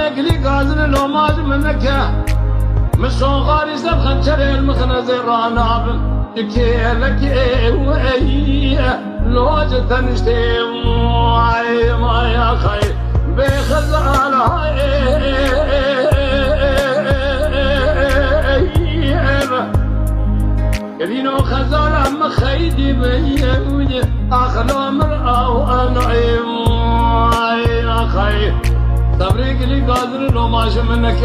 صبرك لي قازن لو ماز منك مسون غاري سب خنجر المخنز راناب كيلك وي لو جتنشتي ما يا خي بخزال كذينو خزال عم خيدي بيودي اخلو مرأة وانا يا خي صبرك لي قادر لو ماش منك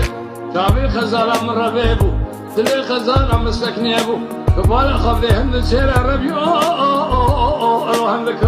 تابي خزالة من ربيبو تلي خزالة مسكني ابو كبال خفي هند سير ربي هندك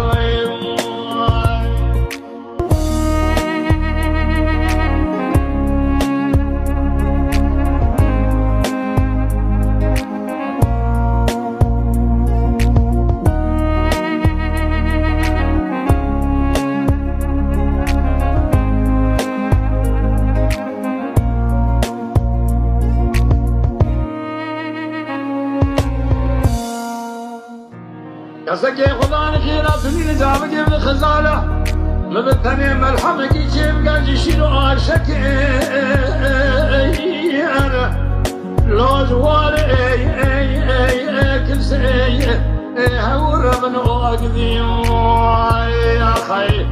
قصدك خدا نخيرا تني نجابك ابن خزالة مبتني ملحمك يجيب قاعد يشيلوا عاشك انا لو جوار كل سي هور من اقدي يا خي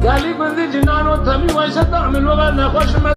قال لي بندي جنان وتمي ويش تعمل وغنى خوش